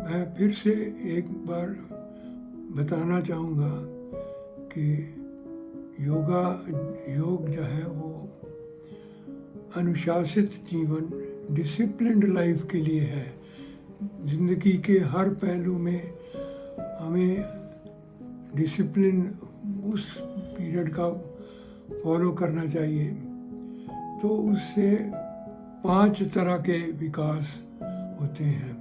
मैं फिर से एक बार बताना चाहूँगा कि योग जो है वो अनुशासित जीवन, डिसिप्लिन्ड लाइफ के लिए है। ज़िंदगी के हर पहलू में हमें डिसिप्लिन उस पीरियड का फॉलो करना चाहिए। तो उससे 5 तरह के विकास होते हैं।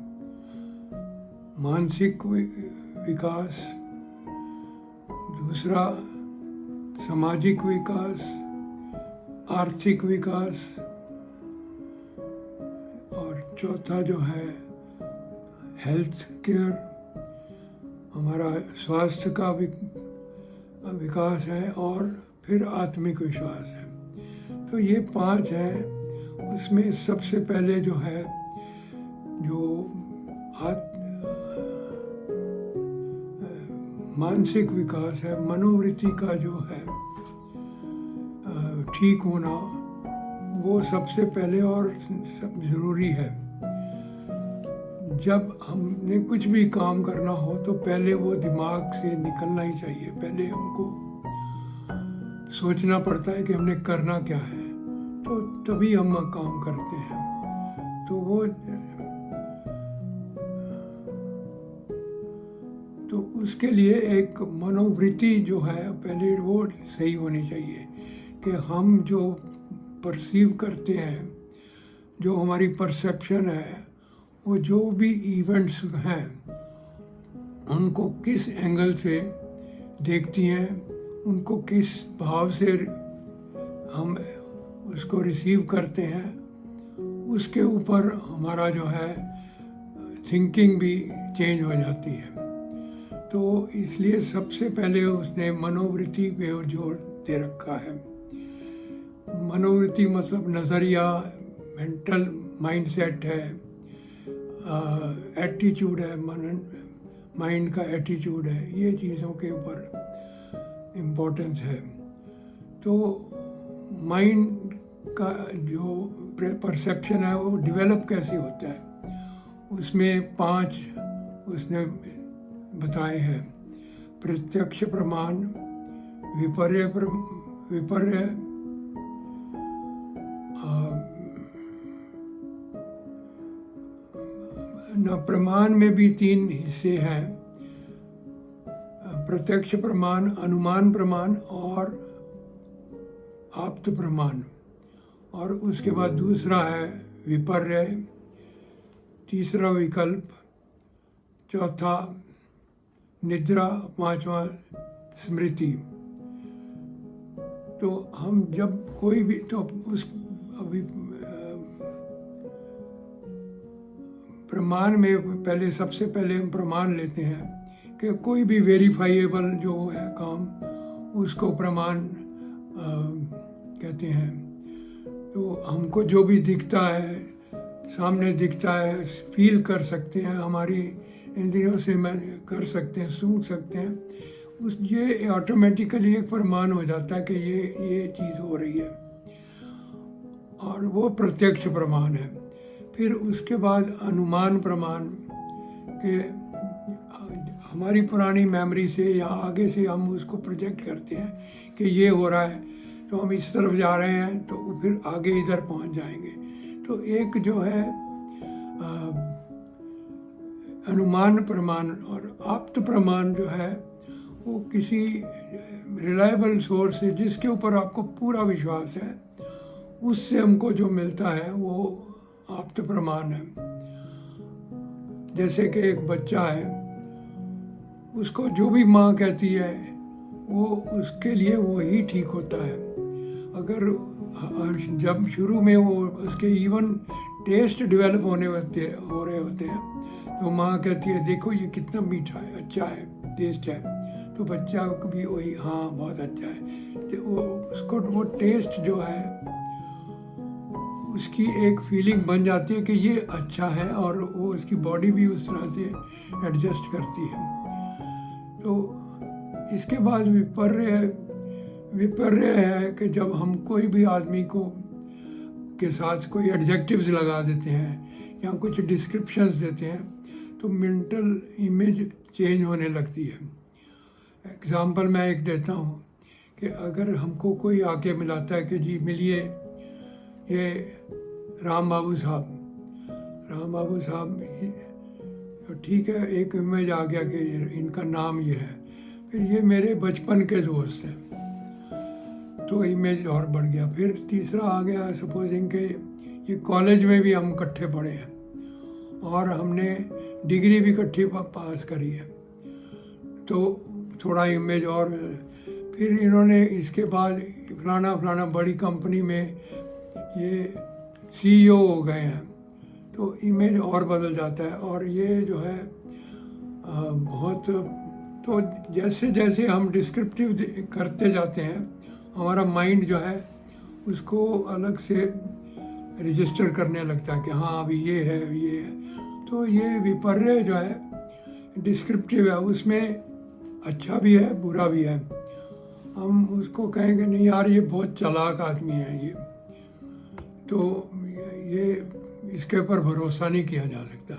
मानसिक विकास, दूसरा सामाजिक विकास, आर्थिक विकास, और चौथा जो है हेल्थ केयर, हमारा स्वास्थ्य का विकास है, और फिर आत्मिक विश्वास है। तो ये 5 हैं। उसमें सबसे पहले जो है मानसिक विकास है, मनोवृत्ति का जो है ठीक होना, वो सबसे पहले और ज़रूरी है। जब हमने कुछ भी काम करना हो तो पहले वो दिमाग से निकलना ही चाहिए। पहले हमको सोचना पड़ता है कि हमने करना क्या है, तो तभी हम काम करते हैं। तो उसके लिए एक मनोवृत्ति जो है पहले वो सही होनी चाहिए कि हम जो परसीव करते हैं, जो हमारी परसेप्शन है, वो जो भी इवेंट्स हैं उनको किस एंगल से देखती हैं, उनको किस भाव से हम उसको रिसीव करते हैं, उसके ऊपर हमारा जो है थिंकिंग भी चेंज हो जाती है। तो इसलिए सबसे पहले उसने मनोवृत्ति पे जोर दे रखा है। मनोवृत्ति मतलब नज़रिया, मेंटल माइंडसेट है, एटीट्यूड है, माइंड का एटीट्यूड है, ये चीज़ों के ऊपर इम्पोर्टेंस है। तो माइंड का जो परसेप्शन है वो डेवलप कैसे होता है, उसमें 5 उसने बताए हैं। प्रत्यक्ष प्रमाण, विपर्य, प्रमाण में भी 3 हिस्से हैं, प्रत्यक्ष प्रमाण, अनुमान प्रमाण और आप्त प्रमाण। और उसके बाद दूसरा है विपर्य, तीसरा विकल्प, चौथा निद्रा, 5वां स्मृति। तो हम जब कोई भी प्रमाण में सबसे पहले हम प्रमाण लेते हैं कि कोई भी वेरीफाइएबल जो है काम, उसको प्रमाण कहते हैं। तो हमको जो भी दिखता है, सामने दिखता है, फील कर सकते हैं, हमारी इंद्रियों से कर सकते हैं, सूंघ सकते हैं, ये ऑटोमेटिकली एक प्रमाण हो जाता है कि ये चीज़ हो रही है, और वो प्रत्यक्ष प्रमाण है। फिर उसके बाद अनुमान प्रमाण के हमारी पुरानी मेमोरी से या आगे से हम उसको प्रोजेक्ट करते हैं कि ये हो रहा है, तो हम इस तरफ जा रहे हैं, तो फिर आगे इधर पहुंच जाएंगे। तो एक जो है अनुमान प्रमाण, और आप्त प्रमाण जो है वो किसी रिलायबल सोर्स से जिसके ऊपर आपको पूरा विश्वास है, उससे हमको जो मिलता है वो आप्त प्रमाण है। जैसे कि एक बच्चा है, उसको जो भी माँ कहती है वो उसके लिए वो ही ठीक होता है। अगर जब शुरू में वो उसके इवन टेस्ट डेवलप हो रहे होते हैं, तो माँ कहती है देखो ये कितना मीठा है, अच्छा है, टेस्ट है, तो बच्चा को भी वही हाँ बहुत अच्छा है। तो उसको वो टेस्ट जो है उसकी एक फीलिंग बन जाती है कि ये अच्छा है, और वो उसकी बॉडी भी उस तरह से एडजस्ट करती है। तो इसके बाद विपर्य है कि जब हम कोई भी आदमी के साथ कोई एडजेक्टिव्स लगा देते हैं या कुछ डिस्क्रिप्शंस देते हैं, तो मेंटल इमेज चेंज होने लगती है। एग्ज़ाम्पल मैं एक देता हूँ कि अगर हमको कोई आके मिलाता है कि जी मिलिए ये राम बाबू साहब, तो ठीक है, एक इमेज आ गया कि इनका नाम ये है, फिर ये मेरे बचपन के दोस्त हैं, तो इमेज और बढ़ गया। फिर तीसरा आ गया, सपोजिंग के ये कॉलेज में भी हम इकट्ठे पढ़े हैं और हमने डिग्री भी इकट्ठी पास करी है, तो थोड़ा इमेज और। फिर इन्होंने इसके बाद फलाना बड़ी कंपनी में ये CEO हो गए हैं, तो इमेज और बदल जाता है। और ये जो है बहुत, तो जैसे जैसे हम डिस्क्रिप्टिव करते जाते हैं, हमारा माइंड जो है उसको अलग से रजिस्टर करने लगता है कि हाँ अभी ये है, ये है। तो ये विपर्य जो है डिस्क्रिप्टिव है, उसमें अच्छा भी है बुरा भी है। हम उसको कहेंगे नहीं यार ये बहुत चालाक आदमी है ये, तो ये इसके ऊपर भरोसा नहीं किया जा सकता,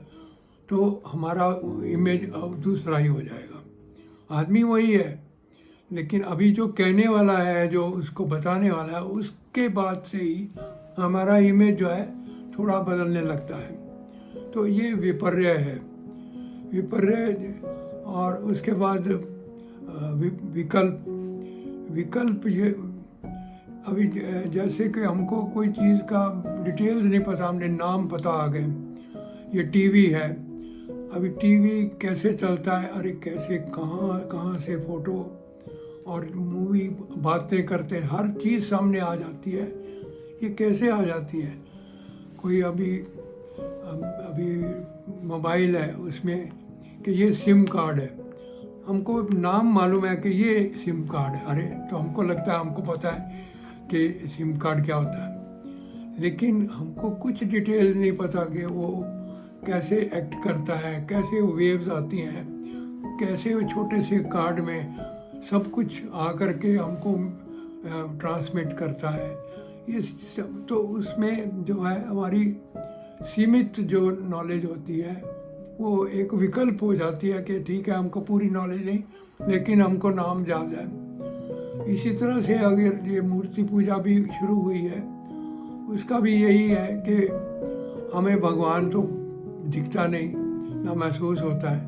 तो हमारा इमेज अब दूसरा ही हो जाएगा। आदमी वही है, लेकिन अभी जो कहने वाला है, जो उसको बताने वाला है, उसके बाद से ही हमारा इमेज जो है थोड़ा बदलने लगता है। तो ये विपर्य है, विपर्य। और उसके बाद विकल्प ये अभी जैसे कि हमको कोई चीज़ का डिटेल्स नहीं पता, हमने नाम पता आ गए, ये टीवी है, अभी टीवी कैसे चलता है, अरे कैसे कहाँ से फोटो और मूवी बातें करते हैं, हर चीज़ सामने आ जाती है। ये कैसे आ जाती है? कोई अभी मोबाइल है उसमें कि ये सिम कार्ड है, हमको नाम मालूम है कि ये सिम कार्ड है, अरे तो हमको लगता है हमको पता है कि सिम कार्ड क्या होता है, लेकिन हमको कुछ डिटेल नहीं पता कि वो कैसे एक्ट करता है, कैसे वेव्स आती हैं, कैसे वो छोटे से कार्ड में सब कुछ आकर के हमको ट्रांसमिट करता है। ये सब तो उसमें जो है हमारी सीमित जो नॉलेज होती है वो एक विकल्प हो जाती है कि ठीक है हमको पूरी नॉलेज नहीं, लेकिन हमको नाम याद है। इसी तरह से अगर ये मूर्ति पूजा भी शुरू हुई है, उसका भी यही है कि हमें भगवान तो दिखता नहीं ना महसूस होता है,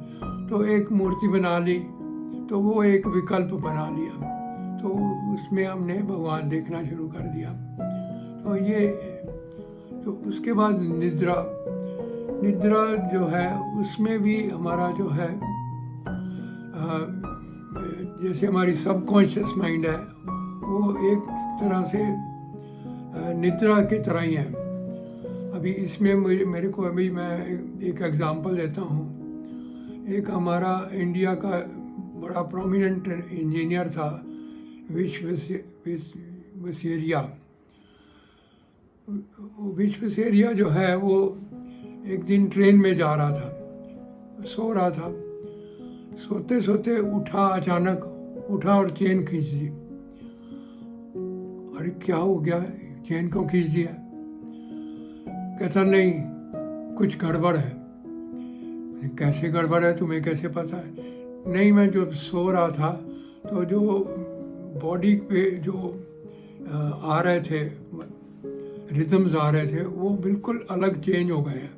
तो एक मूर्ति बना ली, तो वो एक विकल्प बना लिया, तो उसमें हमने भगवान देखना शुरू कर दिया। तो ये, तो उसके बाद निद्रा जो है उसमें भी हमारा जो है जैसे हमारी सबकॉन्शियस माइंड है वो एक तरह से निद्रा की तरह ही है। अभी इसमें मेरे को अभी मैं एक एग्जांपल देता हूँ। एक हमारा इंडिया का बड़ा प्रोमिनेंट इंजीनियर था विश्वेश्वरैया जो है, वो एक दिन ट्रेन में जा रहा था, सो रहा था, सोते सोते उठा, अचानक उठा और चेन खींच दी। अरे क्या हो गया, चेन क्यों खींच दिया? कहता नहीं कुछ गड़बड़ है। कैसे गड़बड़ है, तुम्हें कैसे पता है? नहीं, मैं जब सो रहा था तो जो बॉडी पे जो आ रहे थे रिदम्स आ रहे थे वो बिल्कुल अलग चेंज हो गए हैं,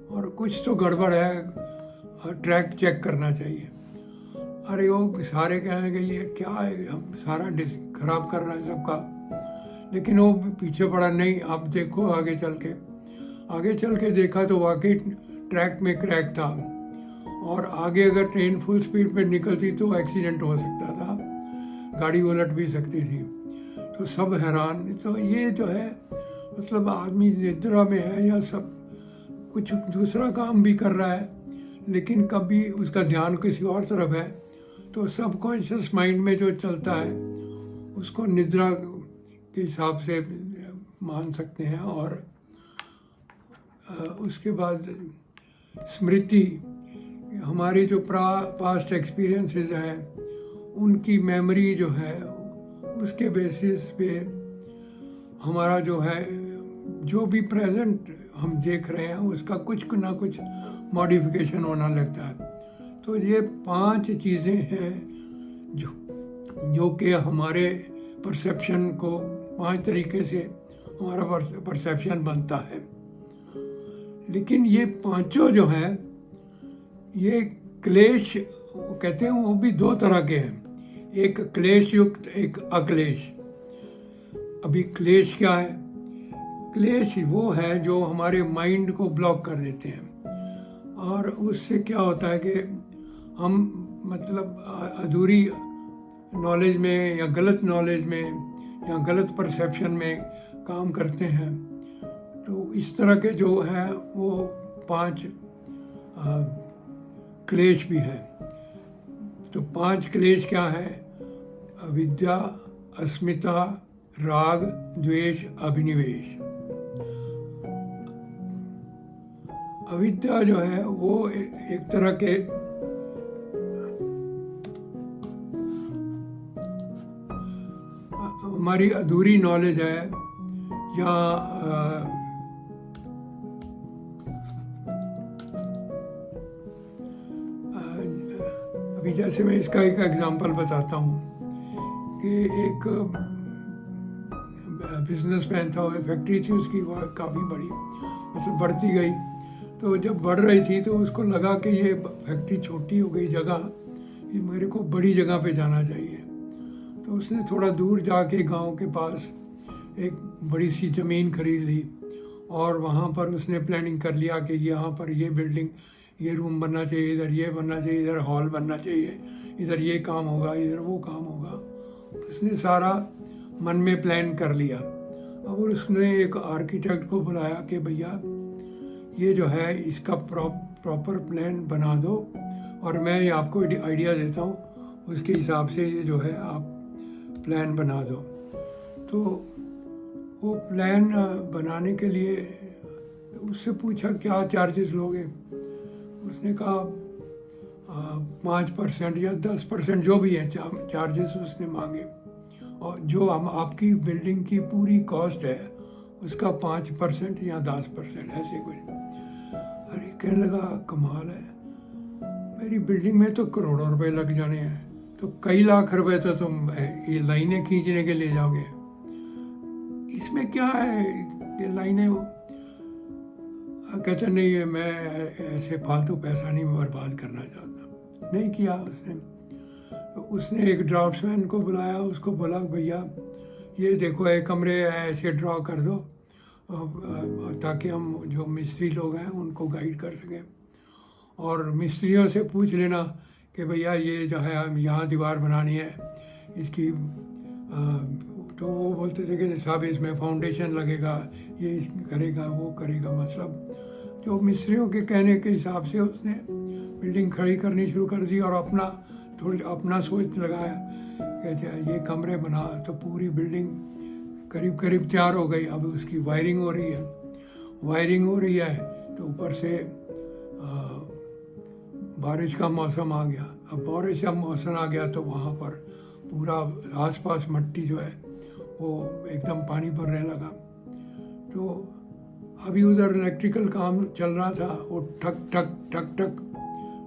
और कुछ तो गड़बड़ है, ट्रैक चेक करना चाहिए। अरे वो सारे कहेंगे ये क्या है, हम सारा खराब कर रहा है सबका, लेकिन वो पीछे पड़ा, नहीं आप देखो आगे चल के देखा तो वाकई ट्रैक में क्रैक था, और आगे अगर ट्रेन फुल स्पीड पे निकलती तो एक्सीडेंट हो सकता था, गाड़ी उलट भी सकती थी। तो सब हैरान। तो ये जो है मतलब आदमी निद्रा में है या सब कुछ दूसरा काम भी कर रहा है, लेकिन कभी उसका ध्यान किसी और तरफ है, तो सबकॉन्शियस माइंड में जो चलता है उसको निद्रा के हिसाब से मान सकते हैं। और उसके बाद स्मृति, हमारे जो पास्ट एक्सपीरियंसेस हैं उनकी मेमोरी जो है उसके बेसिस पे हमारा जो है जो भी प्रेजेंट हम देख रहे हैं उसका कुछ ना कुछ मॉडिफिकेशन होना लगता है। तो ये 5 चीज़ें हैं जो कि हमारे परसेप्शन को 5 तरीके से हमारा परसेप्शन बनता है। लेकिन ये पांचों जो हैं ये क्लेश कहते हैं, वो भी 2 तरह के हैं, एक क्लेश युक्त, एक अक्लेश। अभी क्लेश क्या है? क्लेश वो है जो हमारे माइंड को ब्लॉक कर देते हैं, और उससे क्या होता है कि हम मतलब अधूरी नॉलेज में या गलत नॉलेज में या गलत परसेप्शन में काम करते हैं। तो इस तरह के जो हैं वो 5 क्लेश भी हैं। तो 5 क्लेश क्या है? अविद्या, अस्मिता, राग, द्वेष, अभिनिवेश। अविद्या जो है वो एक तरह के हमारी अधूरी नॉलेज है, या अभी जैसे मैं इसका एक एग्जांपल बताता हूँ कि एक बिजनेसमैन था, फैक्ट्री थी उसकी, वो काफ़ी बड़ी, मतलब बढ़ती गई। तो जब बढ़ रही थी तो उसको लगा कि ये फैक्ट्री छोटी हो गई जगह, ये मेरे को बड़ी जगह पे जाना चाहिए। तो उसने थोड़ा दूर जाके गांव के पास एक बड़ी सी ज़मीन खरीद ली, और वहाँ पर उसने प्लानिंग कर लिया कि यहाँ पर ये बिल्डिंग, ये रूम बनना चाहिए, इधर ये बनना चाहिए, इधर हॉल बनना चाहिए, इधर ये काम होगा, इधर वो काम होगा। उसने सारा मन में प्लान कर लिया। अब उसने एक आर्किटेक्ट को बुलाया कि भैया ये जो है इसका प्रॉपर प्लान बना दो, और मैं ये आपको आइडिया देता हूँ, उसके हिसाब से ये जो है आप प्लान बना दो। तो वो प्लान बनाने के लिए उससे पूछा क्या चार्जेस लोगे। उसने कहा 5% या 10% जो भी है चार्जेस उसने मांगे, और जो हम आपकी बिल्डिंग की पूरी कॉस्ट है उसका 5% या 10% ऐसे कुछ। अरे कहने लगा कमाल है, मेरी बिल्डिंग में तो करोड़ों रुपए लग जाने हैं, तो कई लाख रुपए तो तुम ये लाइनें खींचने के लिए जाओगे, इसमें क्या है ये लाइनें। कहते नहीं है, मैं ऐसे फालतू पैसा नहीं बर्बाद करना चाहता। नहीं किया उसने। तो उसने एक ड्राफ्ट्समैन को बुलाया, उसको बोला भैया ये देखो ये कमरे ऐसे ड्रॉ कर दो, ताकि हम जो मिस्त्री लोग हैं उनको गाइड कर सकें। और मिस्त्रियों से पूछ लेना कि भैया ये जो है हम यहाँ दीवार बनानी है इसकी, तो वो बोलते थे कि साहब इसमें फाउंडेशन लगेगा, ये करेगा, वो करेगा। मतलब जो मिस्त्रियों के कहने के हिसाब से उसने बिल्डिंग खड़ी करनी शुरू कर दी, और अपना सोच लगाया कि ये कमरे बना। तो पूरी बिल्डिंग करीब करीब तैयार हो गई। अब उसकी वायरिंग हो रही है। तो ऊपर से बारिश का मौसम आ गया। अब बारिश का मौसम आ गया तो वहाँ पर पूरा आसपास मट्टी जो है वो एकदम पानी भरने लगा। तो अभी उधर इलेक्ट्रिकल काम चल रहा था, वो ठक ठक ठक ठक,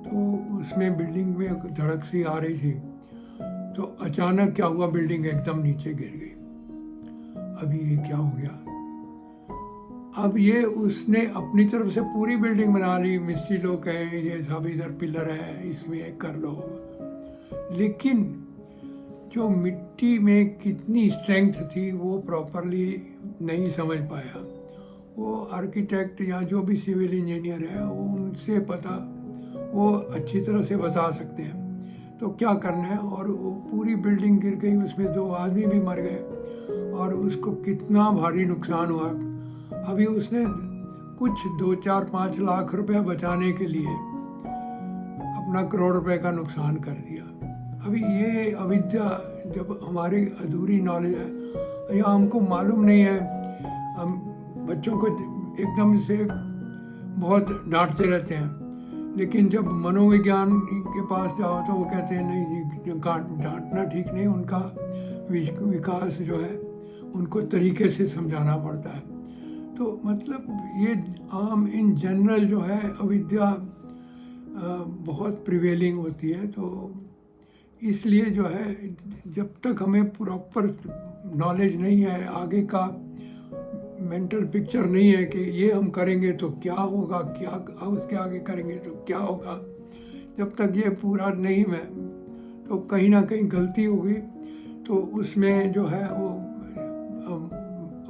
तो उसमें बिल्डिंग में धड़क सी आ रही थी। तो अचानक क्या हुआ, बिल्डिंग एकदम नीचे गिर गई। अभी ये क्या हो गया? अब ये उसने अपनी तरफ से पूरी बिल्डिंग बना ली, मिस्त्री लोग कहे ये सब इधर पिलर है इसमें कर लो, लेकिन जो मिट्टी में कितनी स्ट्रेंथ थी वो प्रॉपरली नहीं समझ पाया। वो आर्किटेक्ट या जो भी सिविल इंजीनियर है वो उनसे पता, वो अच्छी तरह से बता सकते हैं तो क्या करना है। और वो पूरी बिल्डिंग गिर गई, उसमें 2 आदमी भी मर गए और उसको कितना भारी नुकसान हुआ। अभी उसने कुछ 2, 4, 5 लाख रुपए बचाने के लिए अपना करोड़ रुपए का नुकसान कर दिया। अभी ये अविद्या, जब हमारी अधूरी नॉलेज है या हमको मालूम नहीं है, हम बच्चों को एकदम से बहुत डांटते रहते हैं, लेकिन जब मनोविज्ञान के पास जाओ तो वो कहते हैं नहीं, डांटना ठीक नहीं, उनका विकास जो है उनको तरीके से समझाना पड़ता है। तो मतलब ये आम इन जनरल जो है अविद्या बहुत प्रिवेलिंग होती है। तो इसलिए जो है जब तक हमें प्रॉपर नॉलेज नहीं है, आगे का मेंटल पिक्चर नहीं है कि ये हम करेंगे तो क्या होगा, क्या उसके आगे करेंगे तो क्या होगा, जब तक ये पूरा नहीं है तो कहीं ना कहीं गलती होगी। तो उसमें जो है वो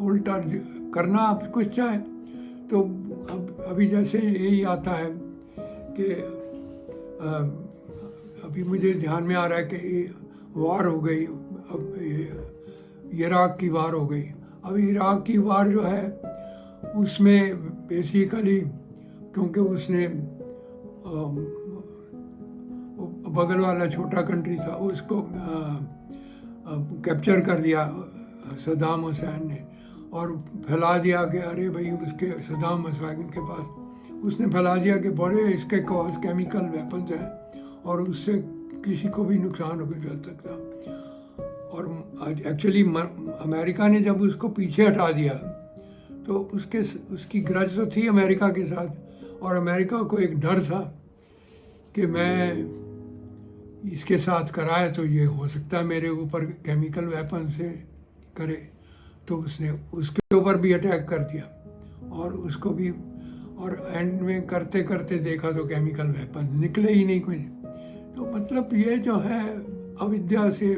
उल्टा करना आप कुछ चाहे तो अभी जैसे यही आता है कि अभी मुझे ध्यान में आ रहा है कि वार हो गई, अब इराक की वार हो गई। अब इराक की वार जो है उसमें बेसिकली क्योंकि उसने बगल वाला छोटा कंट्री था उसको कैप्चर कर लिया सद्दाम हुसैन ने, और फैला दिया कि अरे भाई उसके सद्दाम हुसैन के पास उसने फैला दिया कि बड़े इसके पास केमिकल वेपन्स हैं और उससे किसी को भी नुकसान हो सकता। और एक्चुअली अमेरिका ने जब उसको पीछे हटा दिया तो उसकी ग्रज तो थी अमेरिका के साथ, और अमेरिका को एक डर था कि मैं इसके साथ कराए तो ये हो सकता है मेरे ऊपर केमिकल वेपन से करे। तो उसने उसके ऊपर भी अटैक कर दिया और उसको भी, और एंड में करते करते देखा तो केमिकल वेपन निकले ही नहीं कुछ। तो मतलब ये जो है अविद्या से,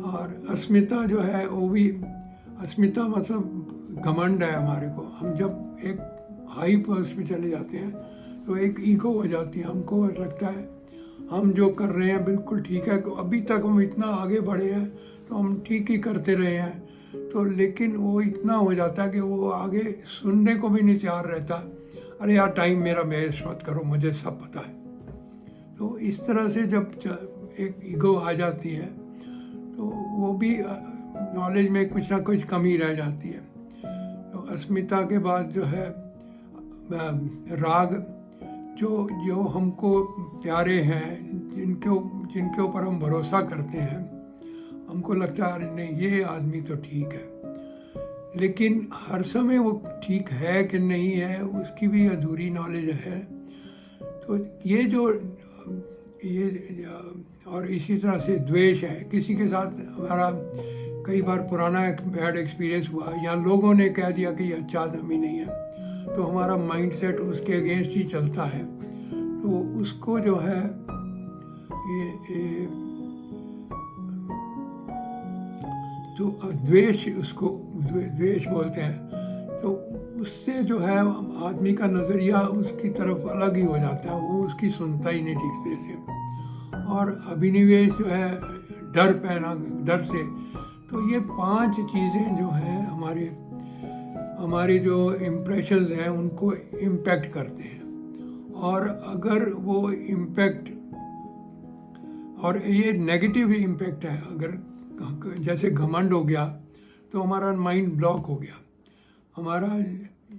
और अस्मिता जो है वो भी, अस्मिता मतलब घमंड है हमारे को। हम जब एक हाई पोस्ट पे चले जाते हैं तो एक ईगो हो जाती है, हमको लगता है हम जो कर रहे हैं बिल्कुल ठीक है, अभी तक हम इतना आगे बढ़े हैं तो हम ठीक ही करते रहे हैं। तो लेकिन वो इतना हो जाता है कि वो आगे सुनने को भी नहीं तैयार रहता, अरे यार टाइम मेरा वेस्ट मत करो, मुझे सब पता है। तो इस तरह से जब एक ईगो आ जाती है तो वो भी नॉलेज में कुछ ना कुछ कमी रह जाती है। तो अस्मिता के बाद जो है राग, जो हमको प्यारे हैं, जिनके ऊपर हम भरोसा करते हैं, हमको लगता है अरे नहीं ये आदमी तो ठीक है, लेकिन हर समय वो ठीक है कि नहीं है उसकी भी अधूरी नॉलेज है। तो ये और इसी तरह से द्वेष है। किसी के साथ हमारा कई बार पुराना एक बैड एक्सपीरियंस हुआ या लोगों ने कह दिया कि ये अच्छा आदमी नहीं है, तो हमारा माइंड सेट उसके अगेंस्ट ही चलता है। तो उसको जो है ये जो द्वेष, उसको द्वेष बोलते हैं। तो उससे जो है आदमी का नज़रिया उसकी तरफ अलग ही हो जाता है, वो उसकी सुनता ही नहीं ठीक तरह से। और अभिनिवेश जो है डर से। तो ये 5 चीज़ें जो हैं हमारे जो इम्प्रेशंस हैं उनको इम्पैक्ट करते हैं। और अगर वो इम्पैक्ट, और ये नेगेटिव इम्पैक्ट है, अगर जैसे घमंड हो गया तो हमारा माइंड ब्लॉक हो गया हमारा।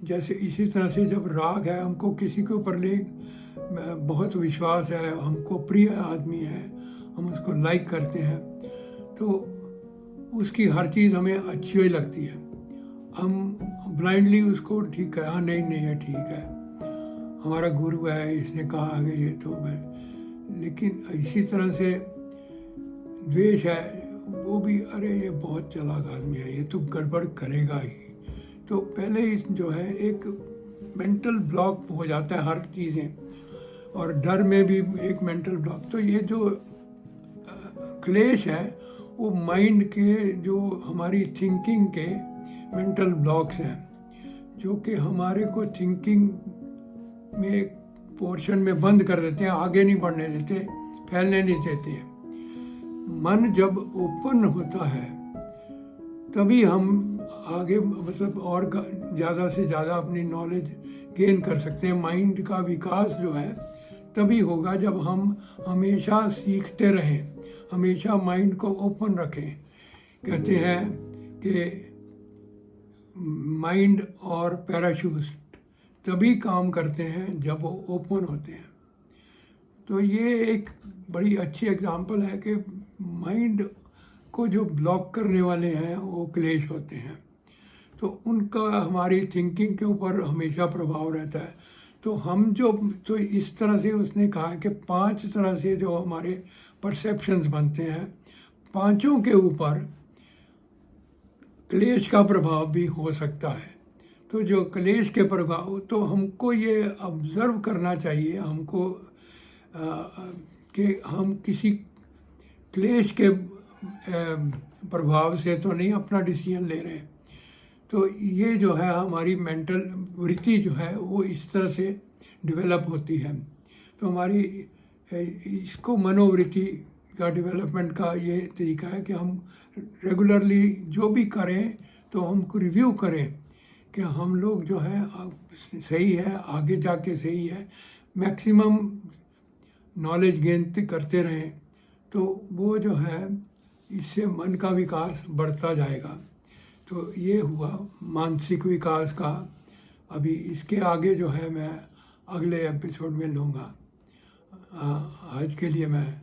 जैसे इसी तरह से जब राग है, हमको किसी के ऊपर बहुत विश्वास है, हमको प्रिय आदमी है, हम उसको लाइक करते हैं, तो उसकी हर चीज़ हमें अच्छी ही लगती है। हम ब्लाइंडली उसको ठीक है, हाँ नहीं है ठीक है, हमारा गुरु है इसने कहा आगे ये तो मैं। लेकिन इसी तरह से द्वेष है, वो भी अरे ये बहुत चालाक आदमी है, ये तो गड़बड़ करेगा ही। तो पहले ही जो है एक मेंटल ब्लॉक हो जाता है हर चीज़ें, और डर में भी एक मेंटल ब्लॉक। तो ये जो क्लेश है वो माइंड के, जो हमारी थिंकिंग के मेंटल ब्लॉक्स हैं, जो कि हमारे को थिंकिंग में पोर्शन में बंद कर देते हैं, आगे नहीं बढ़ने देते, फैलने नहीं देते हैं। मन जब ओपन होता है तभी हम आगे मतलब और ज़्यादा से ज़्यादा अपनी नॉलेज गेन कर सकते हैं। माइंड का विकास जो है तभी होगा जब हम हमेशा सीखते रहें, हमेशा माइंड को ओपन रखें। कहते हैं कि माइंड और पैराशूट तभी काम करते हैं जब वो ओपन होते हैं। तो ये एक बड़ी अच्छी एग्जांपल है कि माइंड को जो ब्लॉक करने वाले हैं वो क्लेश होते हैं। तो उनका हमारी थिंकिंग के ऊपर हमेशा प्रभाव रहता है। तो हम जो तो इस तरह से उसने कहा कि 5 तरह से जो हमारे परसेप्शंस बनते हैं, पांचों के ऊपर क्लेश का प्रभाव भी हो सकता है। तो जो क्लेश के प्रभाव, तो हमको ये ऑब्ज़र्व करना चाहिए हमको कि हम किसी क्लेश के प्रभाव से तो नहीं अपना डिसीजन ले रहे। तो ये जो है हमारी मेंटल वृत्ति जो है वो इस तरह से डेवलप होती है। तो हमारी इसको मनोवृत्ति का डेवलपमेंट का ये तरीका है कि हम रेगुलरली जो भी करें तो हमको रिव्यू करें कि हम लोग जो है सही है, आगे जाके सही है, मैक्सिमम नॉलेज गेन करते रहें। तो वो जो है इससे मन का विकास बढ़ता जाएगा। तो ये हुआ मानसिक विकास का। अभी इसके आगे जो है मैं अगले एपिसोड में लूँगा। आज के लिए मैं